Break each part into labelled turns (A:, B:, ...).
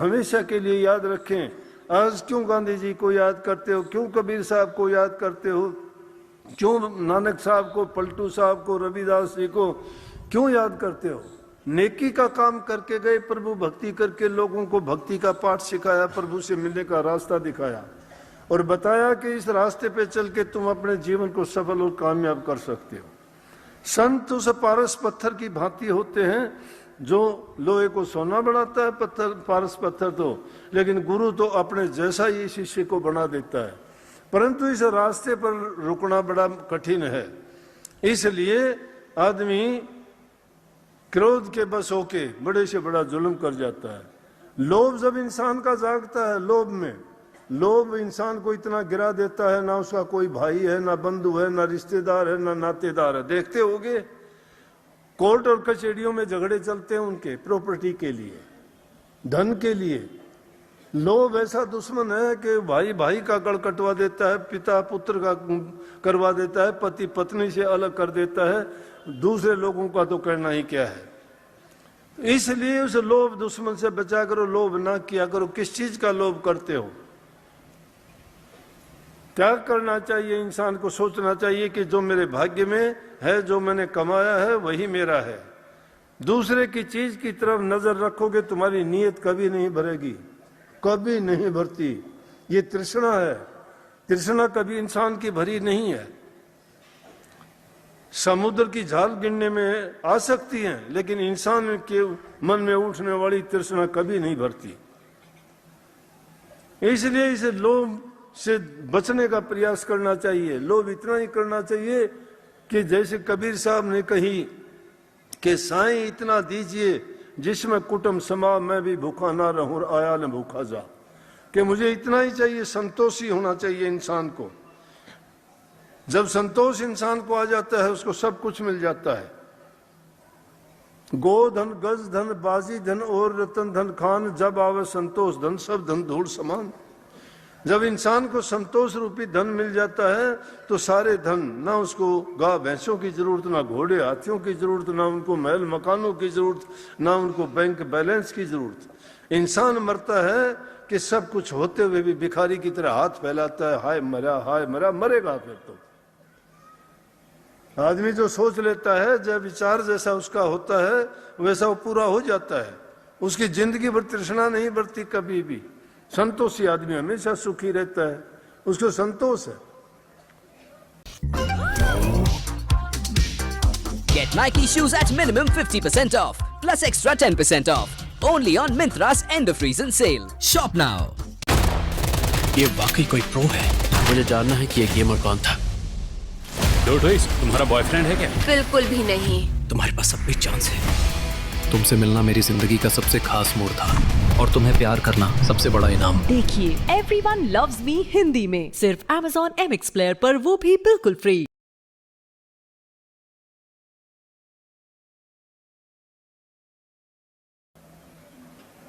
A: हमेशा के लिए याद रखें। आज क्यों गांधी जी को याद करते हो, क्यों कबीर साहब को याद करते हो, क्यों नानक साहब को, पलटू साहब को, रविदास जी को क्यों याद करते हो? नेकी का काम करके गए, प्रभु भक्ति करके लोगों को भक्ति का पाठ सिखाया, प्रभु से मिलने का रास्ता दिखाया और बताया कि इस रास्ते पे चल के तुम अपने जीवन को सफल और कामयाब कर सकते हो। संत उस पारस पत्थर की भांति होते हैं जो लोहे को सोना बनाता है, पत्थर पारस पत्थर तो, लेकिन गुरु तो अपने जैसा ही शिष्य को बना देता है। परंतु इस रास्ते पर रुकना बड़ा कठिन है, इसलिए आदमी क्रोध के बस होके बड़े से बड़ा जुल्म कर जाता है। लोभ जब इंसान का जागता है, लोभ इंसान को इतना गिरा देता है, ना उसका कोई भाई है, ना बंधु है, ना रिश्तेदार है, ना नातेदार है। देखते होगे कोर्ट और कचहरियों में झगड़े चलते हैं उनके प्रॉपर्टी के लिए, धन के लिए। लोभ ऐसा दुश्मन है कि भाई भाई का गड़ कटवा देता है, पिता पुत्र का करवा देता है, पति पत्नी से अलग कर देता है, दूसरे लोगों का तो करना ही क्या है। इसलिए उस लोभ दुश्मन से बचा करो, लोभ ना किया करो। किस चीज का लोभ करते हो? त्याग करना चाहिए इंसान को, सोचना चाहिए कि जो मेरे भाग्य में है, जो मैंने कमाया है वही मेरा है। दूसरे की चीज की तरफ नजर रखोगे, तुम्हारी नीयत कभी नहीं भरेगी, कभी नहीं भरती। ये तृष्णा है, तृष्णा कभी इंसान की भरी नहीं है। समुद्र की झाल गिनने में आ सकती है, लेकिन इंसान के मन में उठने वाली तृष्णा कभी नहीं भरती। इसलिए इसे लोभ से बचने का प्रयास करना चाहिए। लोभ इतना ही करना चाहिए कि जैसे कबीर साहब ने कही कि साईं इतना दीजिए जिसमें कुटुंब समा, मैं भी भूखा ना रहूं आया न भूखा जा। कि मुझे इतना ही चाहिए, संतोषी होना चाहिए इंसान को। जब संतोष इंसान को आ जाता है, उसको सब कुछ मिल जाता है। गोधन गज धन बाजी धन और रतन धन खान, जब आवे संतोष धन सब धन धूल समान। जब इंसान को संतोष रूपी धन मिल जाता है तो सारे धन, ना उसको गाय भैंसों की जरूरत, ना घोड़े हाथियों की जरूरत, ना उनको महल मकानों की जरूरत, ना उनको बैंक बैलेंस की जरूरत। इंसान मरता है कि सब कुछ होते हुए भी भिखारी की तरह हाथ फैलाता है, हाय मरा, मरेगा फिर तो। आदमी जो सोच लेता है, जब विचार जैसा उसका होता है वैसा वो पूरा हो जाता है। उसकी जिंदगी भर तृष्णा नहीं बढ़ती कभी भी। संतोषी आदमी हमेशा सुखी रहता है, उसको संतोष है।
B: Get Nike shoes at minimum 50% off plus extra 10% off only on Myntra's end of season sale. Shop now.
C: ये वाकई कोई प्रो है। मुझे जानना है कि ये गेमर कौन था।
D: तुम्हारा बॉयफ्रेंड है क्या?
E: बिल्कुल भी नहीं।
C: तुम्हारे पास अब भी चांस है। तुमसे मिलना मेरी जिंदगी का सबसे खास मोड़ था और तुम्हें प्यार करना सबसे बड़ा इनाम।
F: देखिए Everyone Loves Me हिंदी में सिर्फ Amazon MX Player पर, वो भी बिल्कुल फ्री।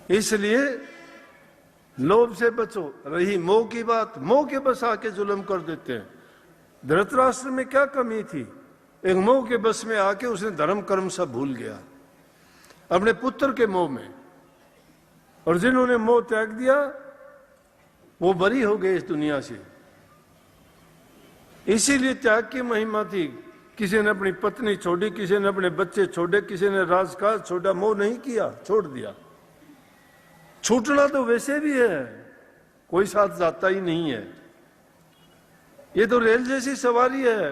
A: इसलिए लोभ से बचो। रही मोह की बात, मोह के बस आके जुल्म कर देते हैं। धृतराष्ट्र में क्या कमी थी? एक मोह के बस में आके उसने धर्म कर्म सब भूल गया अपने पुत्र के मोह में, और जिन्होंने मोह त्याग दिया वो बरी हो गए इस दुनिया से। इसीलिए त्याग की महिमा थी। किसी ने अपनी पत्नी छोड़ी, किसी ने अपने बच्चे छोड़े, किसी ने राजकाज छोड़ा, मोह नहीं किया, छोड़ दिया। छूटना तो वैसे भी है, कोई साथ जाता ही नहीं है। ये तो रेल जैसी सवारी है,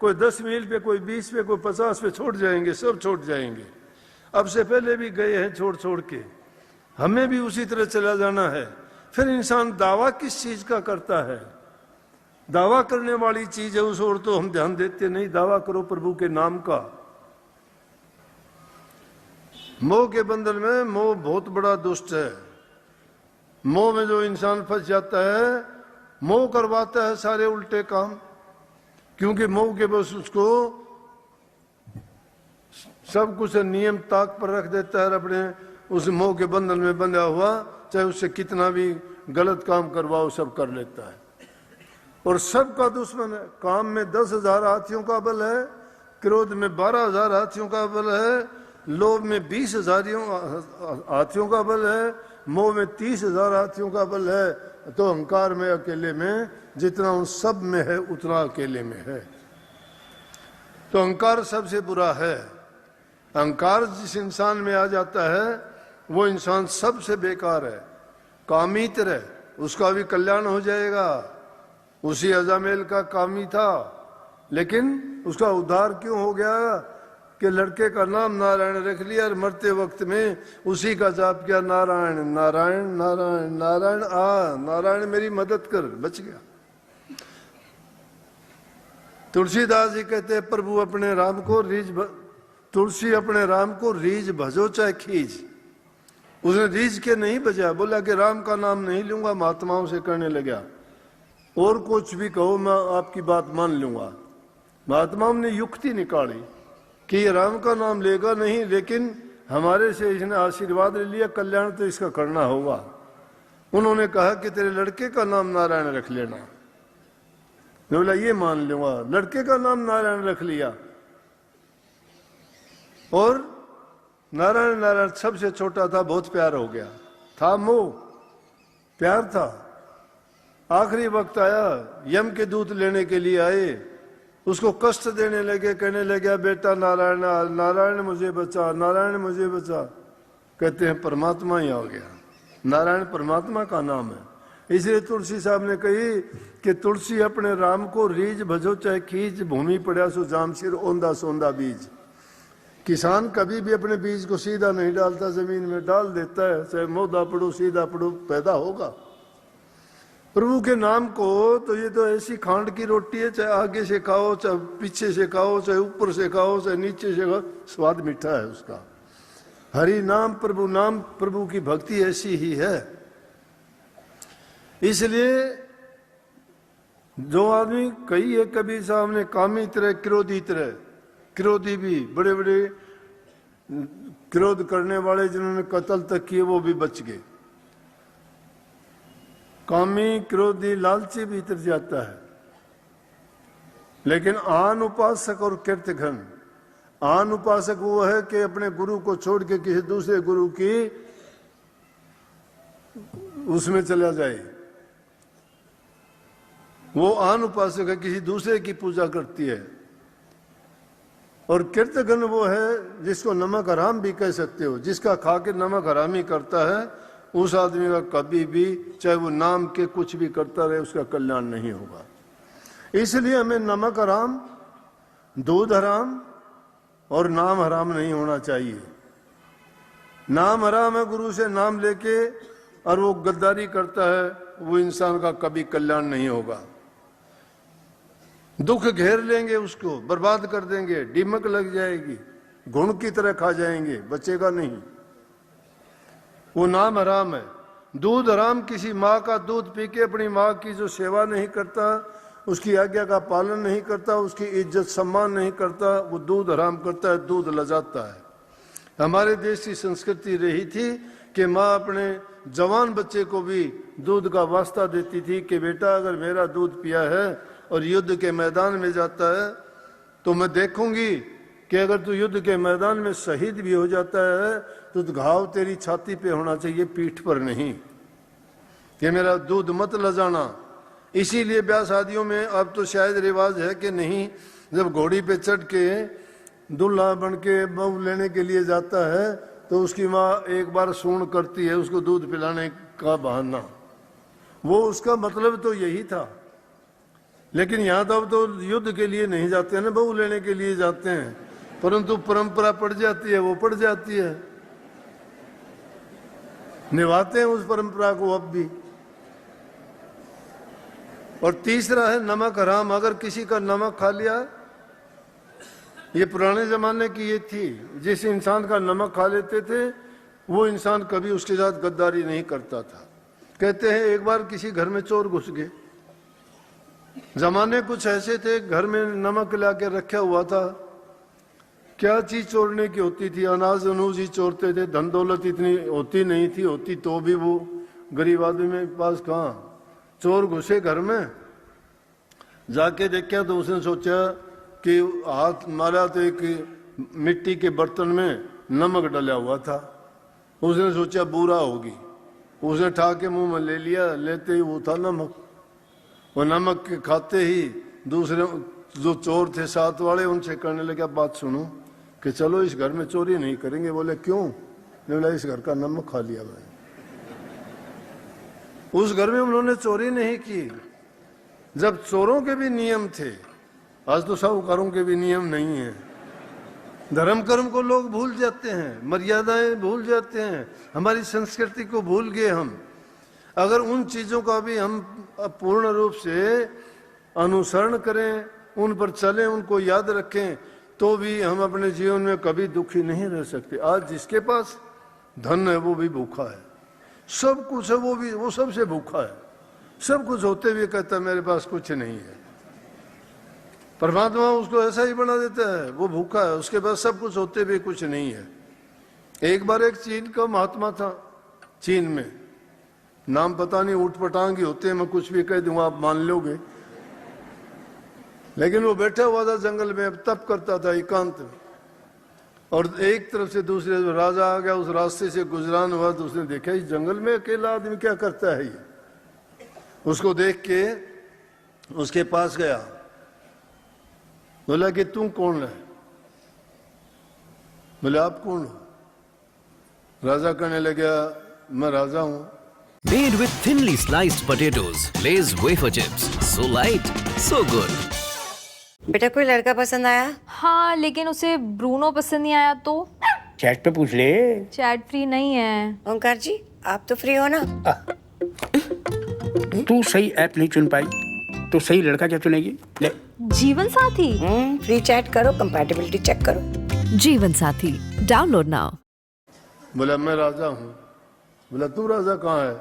A: कोई 10 मील पे, कोई 20 पे, कोई 50 पे छोड़ जाएंगे, सब छोड़ जाएंगे। अब से पहले भी गए हैं छोड़ के, हमें भी उसी तरह चला जाना है। फिर इंसान दावा किस चीज का करता है? दावा करने वाली चीज है, उस ओर तो हम ध्यान देते नहीं। दावा करो प्रभु के नाम का। मोह के बंधन में, मोह बहुत बड़ा दुष्ट है। मोह में जो इंसान फंस जाता है, मोह करवाता है सारे उल्टे काम, क्योंकि मोह के बस उसको सब कुछ नियम ताक पर रख देता है। अपने उस मोह के बंधन में बंधा हुआ, चाहे उससे कितना भी गलत काम करवाओ, सब कर लेता है और सबका दुश्मन है। काम में 10,000 हाथियों का बल है, क्रोध में 12,000 हाथियों का बल है, लोभ में 20,000 हाथियों का बल है, मोह में 30,000 हाथियों का बल है, तो अहंकार में अकेले में जितना उन सब में है उतना अकेले में है। तो अहंकार सबसे बुरा है। अहंकार जिस इंसान में आ जाता है वो इंसान सबसे बेकार है, कामित्र है, उसका भी कल्याण हो जाएगा। उसी अजामेल का कामी था, लेकिन उसका उद्धार क्यों हो गया कि लड़के का नाम नारायण रख लिया और मरते वक्त में उसी का जाप किया, नारायण नारायण नारायण नारायण, नारायण मेरी मदद कर, बच गया। तुलसीदास जी कहते हैं प्रभु अपने राम को तुलसी अपने राम को रीझ भजो चाहे खींच। उसने रीझ के नहीं बजा, बोला कि राम का नाम नहीं लूंगा, महात्माओं से करने लगा, और कुछ भी कहो मैं आपकी बात मान लूंगा। महात्माओं ने युक्ति निकाली कि ये राम का नाम लेगा नहीं, लेकिन हमारे से इसने आशीर्वाद ले लिया, कल्याण तो इसका करना होगा। उन्होंने कहा कि तेरे लड़के का नाम नारायण रख लेना। बोला ये मान लूंगा, लड़के का नाम नारायण रख लिया। और नारायण नारायण सबसे छोटा था, बहुत प्यार हो गया था, मोह प्यार था। आखिरी वक्त आया, यम के दूत लेने के लिए आए, उसको कष्ट देने लगे, कहने लगे बेटा नारायण नारायण मुझे बचा, नारायण मुझे बचा। कहते हैं परमात्मा ही आ गया। नारायण परमात्मा का नाम है। इसलिए तुलसी साहब ने कही कि तुलसी अपने राम को रीझ भजो चाहे खींच, भूमि पड़ा सो जाम सिर ओंदा सोंदा बीज। किसान कभी भी अपने बीज को सीधा नहीं डालता, जमीन में डाल देता है, चाहे मोदा पड़ो सीधा पड़ो पैदा होगा। प्रभु के नाम को तो ये तो ऐसी खांड की रोटी है, चाहे आगे से खाओ, चाहे पीछे से खाओ, चाहे ऊपर से खाओ, चाहे नीचे से खाओ, स्वाद मीठा है उसका। हरि नाम प्रभु की भक्ति ऐसी ही है। इसलिए जो आदमी कई है कबीर साहब ने, कामी तरह क्रोधी तरह, क्रोधी भी बड़े बड़े क्रोध करने वाले जिन्होंने कत्ल तक किए वो भी बच गए। कामी क्रोधी लालची भीतर जाता है, लेकिन आन उपासक और कृत्य घन, आन उपासक वो है कि अपने गुरु को छोड़ के किसी दूसरे गुरु की उसमें चला जाए, वो आन उपासक है, किसी दूसरे की पूजा करती है। और कीर्तगन वो है जिसको नमक हराम भी कह सकते हो, जिसका खा के नमक हरामी करता है उस आदमी का कभी भी चाहे वो नाम के कुछ भी करता रहे उसका कल्याण नहीं होगा। इसलिए हमें नमक हराम, दूध हराम और नाम हराम नहीं होना चाहिए। नाम हराम है, गुरु से नाम लेके और वो गद्दारी करता है, वो इंसान का कभी कल्याण नहीं होगा। दुख घेर लेंगे, उसको बर्बाद कर देंगे, दीमक लग जाएगी, घुण की तरह खा जाएंगे, बचेगा नहीं। वो नाम हराम है। दूध हराम, किसी माँ का दूध पी के अपनी माँ की जो सेवा नहीं करता, उसकी आज्ञा का पालन नहीं करता, उसकी इज्जत सम्मान नहीं करता, वो दूध हराम करता है, दूध लजाता है। हमारे देश की संस्कृति रही थी कि माँ अपने जवान बच्चे को भी दूध का वास्ता देती थी कि बेटा अगर मेरा दूध पिया है और युद्ध के मैदान में जाता है तो मैं देखूंगी कि अगर तू युद्ध के मैदान में शहीद भी हो जाता है तो घाव तेरी छाती पे होना चाहिए, पीठ पर नहीं, कि मेरा दूध मत लजाना। इसीलिए ब्याह शादियों में अब तो शायद रिवाज है कि नहीं, जब घोड़ी पे चढ़ के दूल्हा बन के बहू लेने के लिए जाता है तो उसकी माँ एक बार सूंड करती है उसको दूध पिलाने का बहाना, वो उसका मतलब तो यही था। लेकिन यहाँ तो अब तो युद्ध के लिए नहीं जाते हैं ना, बहू लेने के लिए जाते हैं, परंतु परंपरा पड़ जाती है, वो पड़ जाती है, निभाते हैं उस परंपरा को अब भी। और तीसरा है नमक हराम। अगर किसी का नमक खा लिया, ये पुराने जमाने की ये थी, जिस इंसान का नमक खा लेते थे वो इंसान कभी उसके साथ गद्दारी नहीं करता था। कहते हैं एक बार किसी घर में चोर घुस गए, जमाने कुछ ऐसे थे, घर में नमक ला के रखा हुआ था, क्या चीज चोरने की होती थी, अनाज अनूज ही चोरते थे, धन दौलत इतनी होती नहीं थी, होती तो भी वो गरीब आदमी में पास कहाँ। चोर घुसे घर में, जाके देखा तो उसने सोचा कि हाथ मारा तो एक मिट्टी के बर्तन में नमक डला हुआ था, उसने सोचा बुरा होगी, उसने ठा के मुंह में ले लिया, लेते ही वो था नमक। वो नमक के खाते ही दूसरे जो चोर थे साथ वाले, उनसे करने लगे बात सुनो कि चलो इस घर में चोरी नहीं करेंगे। बोले क्यों? बोला इस घर का नमक खा लिया मैंने। उस घर में उन्होंने चोरी नहीं की। जब चोरों के भी नियम थे, आज तो साहूकारों के भी नियम नहीं है। धर्म कर्म को लोग भूल जाते हैं, मर्यादाएं भूल जाते हैं, हमारी संस्कृति को भूल गए हम। अगर उन चीजों का भी हम पूर्ण रूप से अनुसरण करें, उन पर चलें, उनको याद रखें, तो भी हम अपने जीवन में कभी दुखी नहीं रह सकते। आज जिसके पास धन है वो भी भूखा है, सब कुछ है वो सबसे भूखा है। सब कुछ होते हुए कहता है मेरे पास कुछ नहीं है। परमात्मा उसको ऐसा ही बना देता है, वो भूखा है, उसके पास सब कुछ होते हुए कुछ नहीं है। एक बार एक चीन का महात्मा था, चीन में, नाम पता नहीं, ऊट पटांगी होते हैं, मैं कुछ भी कह दूंगा आप मान लोगे। लेकिन वो बैठा हुआ था जंगल में, अब तप करता था एकांत में, और एक तरफ से दूसरे जो राजा आ गया, उस रास्ते से गुजरान हुआ, तो उसने देखा इस जंगल में अकेला आदमी क्या करता है ये। उसको देख के उसके पास गया, बोला कि तुम कौन है? बोले आप कौन हो? राजा कहने लगा मैं राजा हूं।
C: Made with thinly sliced potatoes, Lay's wafer chips, so light, so good.
E: बेटा कोई लड़का पसंद आया?
G: हाँ, लेकिन उसे ब्रूनो पसंद नहीं आया तो?
H: चैट पे पूछ ले।
G: चैट फ्री नहीं है।
E: ओंकार जी आप तो फ्री हो ना?
H: तू सही ऐप नहीं चुन पाई तो सही लड़का क्या चुनेगी? ले
G: जीवन साथी।
E: फ्री चैट करो, कंपैटिबिलिटी चेक करो।
F: जीवन साथी डाउनलोड नाउ।
A: बोला मैं राजा हूं। बोला तू राजा कहाँ है?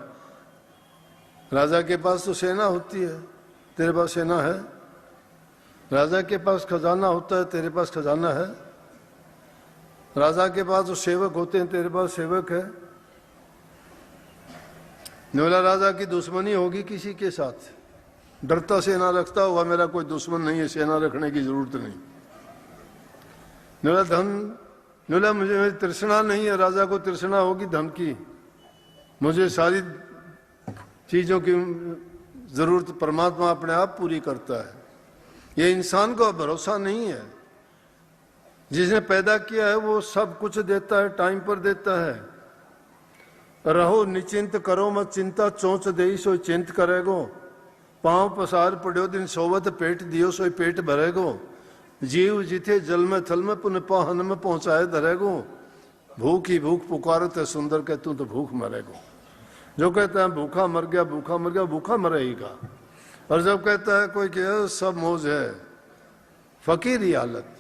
A: राजा के पास तो सेना होती है, तेरे पास सेना है? राजा के पास खजाना होता है, तेरे पास खजाना है? राजा के पास तो सेवक होते हैं, तेरे पास सेवक है? बोला राजा की दुश्मनी होगी किसी के साथ, डरता सेना रखता हुआ, मेरा कोई दुश्मन नहीं है, सेना रखने की जरूरत नहीं। बोला धन, बोला मुझे मेरी तृष्णा नहीं है, राजा को तृष्णा होगी धन की, मुझे सारी चीजों की जरूरत परमात्मा अपने आप पूरी करता है। ये इंसान को भरोसा नहीं है। जिसने पैदा किया है वो सब कुछ देता है, टाइम पर देता है। रहो निचिंत करो मत चिंता, चोंच देई सोई चिंत करेगो, पांव पसार पड़ो दिन सोवत पेट दियो सोई पेट भरेगो, जीव जिथे जल में थल में पुण्य पाहन में पहुंचाए धरेगो, भूख ही भूख पुकारत है सुंदर के तू तो भूख मरेगो। जो कहता है भूखा मर गया, भूखा मर गया, भूखा मरेगा। और जब कहता है कोई कि सब मौज है, फकीरी हालत,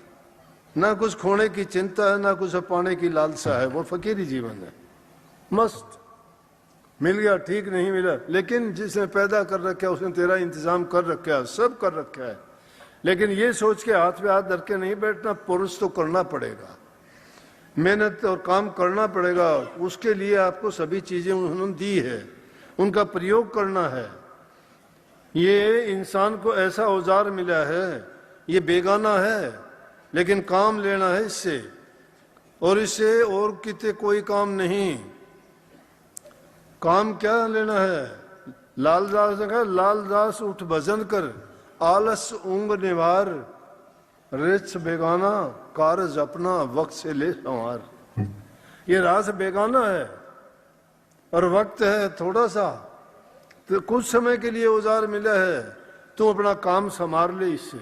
A: ना कुछ खोने की चिंता है, ना कुछ पाने की लालसा है, वो फकीरी जीवन है। मस्त मिल गया, ठीक नहीं मिला, लेकिन जिसने पैदा कर रखा है उसने तेरा इंतजाम कर रखा है, सब कर रखा है। लेकिन ये सोच के हाथ पे हाथ धर के नहीं बैठना, पुरुष तो करना पड़ेगा, मेहनत और काम करना पड़ेगा। उसके लिए आपको सभी चीजें उन्होंने दी है, उनका प्रयोग करना है। ये इंसान को ऐसा औजार मिला है, ये बेगाना है, लेकिन काम लेना है इससे, और इससे और किते कोई काम नहीं। काम क्या लेना है? लालदास ने कहा लालदास उठ भजन कर, आलस ऊंग निवार, रिच बेगाना कारज अपना वक्त से ले संवार। ये रास बेगाना है और वक्त है थोड़ा सा, तो कुछ समय के लिए औजार मिला है, तुम अपना काम संभाल ले इससे।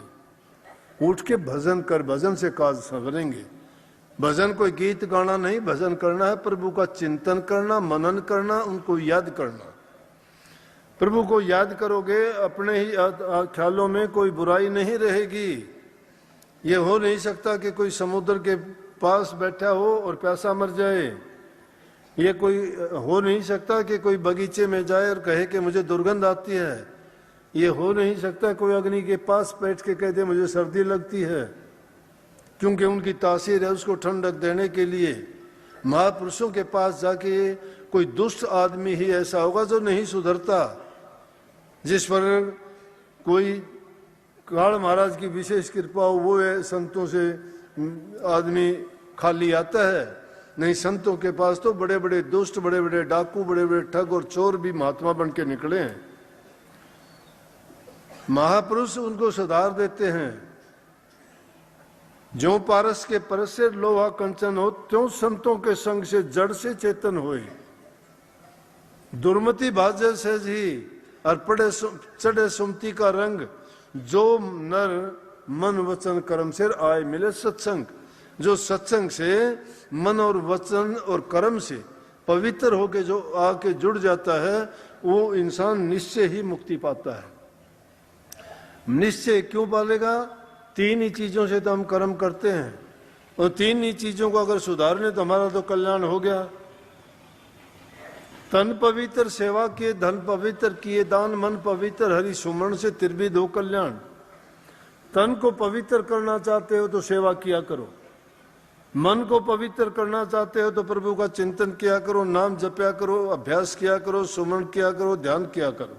A: उठ के भजन कर, भजन से काज संवरेंगे। भजन कोई गीत गाना नहीं, भजन करना है प्रभु का चिंतन करना, मनन करना, उनको याद करना। प्रभु को याद करोगे, अपने ही ख्यालों में कोई बुराई नहीं रहेगी। ये हो नहीं सकता कि कोई समुद्र के पास बैठा हो और प्यासा मर जाए। ये कोई हो नहीं सकता कि कोई बगीचे में जाए और कहे कि मुझे दुर्गंध आती है। ये हो नहीं सकता कोई अग्नि के पास बैठ के कह दे मुझे सर्दी लगती है, क्योंकि उनकी तासीर है उसको ठंडक देने के लिए। महापुरुषों के पास जाके कोई दुष्ट आदमी ही ऐसा होगा जो नहीं सुधरता, जिस पर कोई काल महाराज की विशेष कृपा हो, वो है संतों से आदमी खाली आता है। नहीं, संतों के पास तो बड़े बड़े दुष्ट, बड़े बड़े डाकू, बड़े बड़े ठग और चोर भी महात्मा बन के निकले हैं। महापुरुष उनको सुधार देते हैं। जो पारस के परस से लोहा कंचन हो, त्यों संतों के संग से जड़ से चेतन होए। दुर्मति भाजय सहज ही और पड़े चढ़े सुमति का रंग, जो नर मन वचन कर्म से आए मिले सत्संग। जो सत्संग से मन और वचन और कर्म से पवित्र होके जो आके जुड़ जाता है, वो इंसान निश्चय ही मुक्ति पाता है। निश्चय क्यों पालेगा? तीन ही चीजों से तो हम कर्म करते हैं, और तीन ही चीजों को अगर सुधार लें तो हमारा तो कल्याण हो गया। तन पवित्र सेवा किए, धन पवित्र किए दान, मन पवित्र हरि सुमरण से तिरबिद हो कल्याण। तन को पवित्र करना चाहते हो तो सेवा किया करो, मन को पवित्र करना चाहते हो तो प्रभु का चिंतन किया करो, नाम जपया करो, अभ्यास किया करो, सुमरण किया करो, ध्यान किया करो।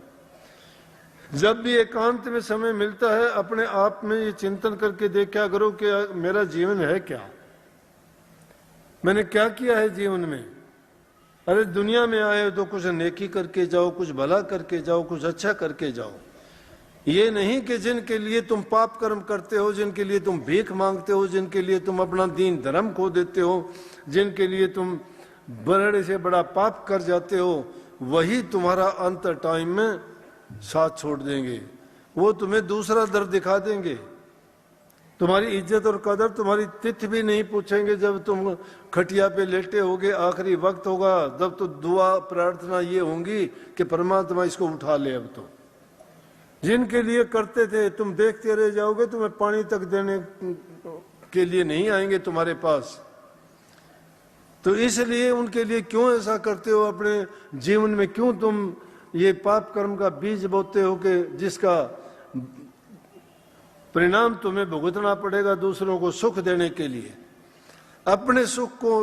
A: जब भी एकांत में समय मिलता है, अपने आप में ये चिंतन करके देखा करो कि मेरा जीवन है क्या, मैंने क्या किया है जीवन में। अरे दुनिया में आए हो तो कुछ नेकी करके जाओ, कुछ भला करके जाओ, कुछ अच्छा करके जाओ। ये नहीं कि जिनके लिए तुम पाप कर्म करते हो, जिनके लिए तुम भीख मांगते हो, जिनके लिए तुम अपना दीन धर्म खो देते हो, जिनके लिए तुम बड़े से बड़ा पाप कर जाते हो, वही तुम्हारा अंत टाइम में साथ छोड़ देंगे। वो तुम्हें दूसरा दर दिखा देंगे। तुम्हारी इज्जत और कदर, तुम्हारी तिथि भी नहीं पूछेंगे। जब तुम खटिया पे लेटे होगे, आखिरी वक्त होगा, जब तो दुआ प्रार्थना ये होंगी कि परमात्मा इसको उठा ले। अब तो जिनके लिए करते थे, तुम देखते रह जाओगे, तुम्हें पानी तक देने के लिए नहीं आएंगे तुम्हारे पास। तो इसलिए उनके लिए क्यों ऐसा करते हो? अपने जीवन में क्यों तुम ये पाप कर्म का बीज बोते हो कि जिसका परिणाम तुम्हें भुगतना पड़ेगा दूसरों को सुख देने के लिए। अपने सुख को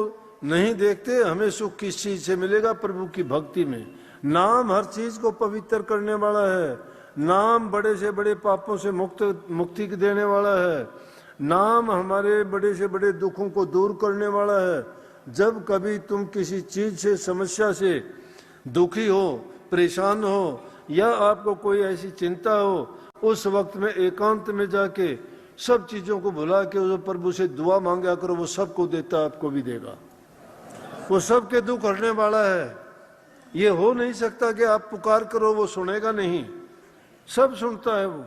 A: नहीं देखते। हमें सुख किस चीज से मिलेगा? प्रभु की भक्ति में। नाम हर चीज को पवित्र करने वाला है। नाम बड़े से बड़े पापों से मुक्ति देने वाला है। नाम हमारे बड़े से बड़े दुखों को दूर करने वाला है। जब कभी तुम किसी चीज से, समस्या से दुखी हो, परेशान हो, या आपको कोई ऐसी चिंता हो, उस वक्त में एकांत में जाके सब चीजों को भुला के जो प्रभु से दुआ मांगा करो, वो सबको देता, आपको भी देगा। वो सबके दुख हरने वाला है। ये हो नहीं सकता कि आप पुकार करो वो सुनेगा नहीं, सब सुनता है वो,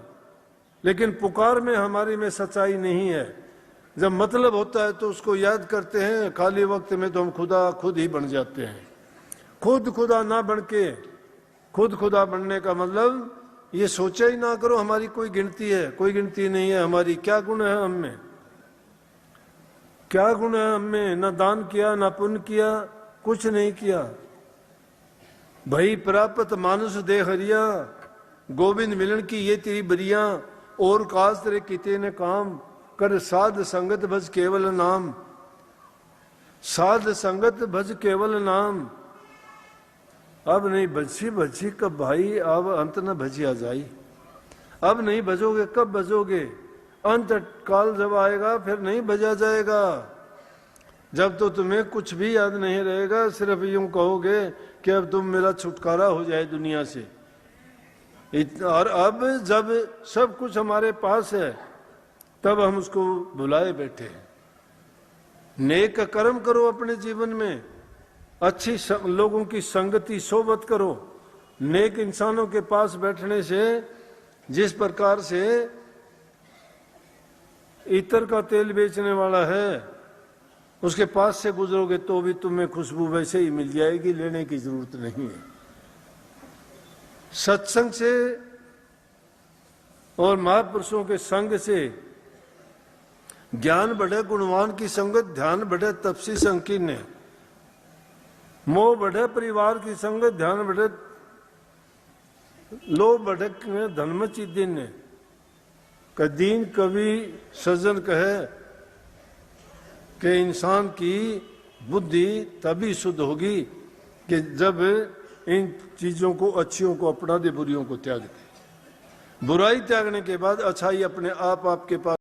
A: लेकिन पुकार में हमारी में सच्चाई नहीं है। जब मतलब होता है तो उसको याद करते हैं, खाली वक्त में तो हम खुदा खुद ही बन जाते हैं। खुद खुदा ना बन के, खुद खुदा बनने का मतलब ये सोचा ही ना करो हमारी कोई गिनती है। कोई गिनती नहीं है हमारी। क्या गुण है हम में? क्या गुण है हम में? ना दान किया, ना पुण्य किया, कुछ नहीं किया। भई प्राप्त मानुष दे हरिया, गोविंद मिलन की ये तेरी बरिया, और काज तेरे किते ने काम, कर साध संगत भज केवल नाम। साध संगत भज केवल नाम। अब नहीं भजी भजी कब भाई, अब अंत न भजिया जाई। अब नहीं भजोगे, कब भजोगे? अंत काल जब आएगा फिर नहीं भजा जाएगा। जब तो तुम्हें कुछ भी याद नहीं रहेगा, सिर्फ यूं कहोगे कि अब तुम मेरा छुटकारा हो जाए दुनिया से। और अब जब सब कुछ हमारे पास है, तब हम उसको भुलाए बैठे। नेक कर्म करो अपने जीवन में, अच्छी लोगों की संगति सोबत करो। नेक इंसानों के पास बैठने से, जिस प्रकार से इत्र का तेल बेचने वाला है उसके पास से गुजरोगे तो भी तुम्हें खुशबू वैसे ही मिल जाएगी, लेने की जरूरत नहीं है। सत्संग से और महापुरुषों के संग से ज्ञान बढ़े, गुणवान की संगत, ध्यान बढ़े, तपसी संकीर्ण, मोह बढ़े, परिवार की संगत, ध्यान बढ़े, लोभ बढ़े, धर्म चिदिन। कदीन कवि सज्जन कहे कि इंसान की बुद्धि तभी शुद्ध होगी कि जब इन चीजों को, अच्छियों को अपना दे, बुरियों को त्याग दे। बुराई त्यागने के बाद अच्छाई अपने आप आपके पास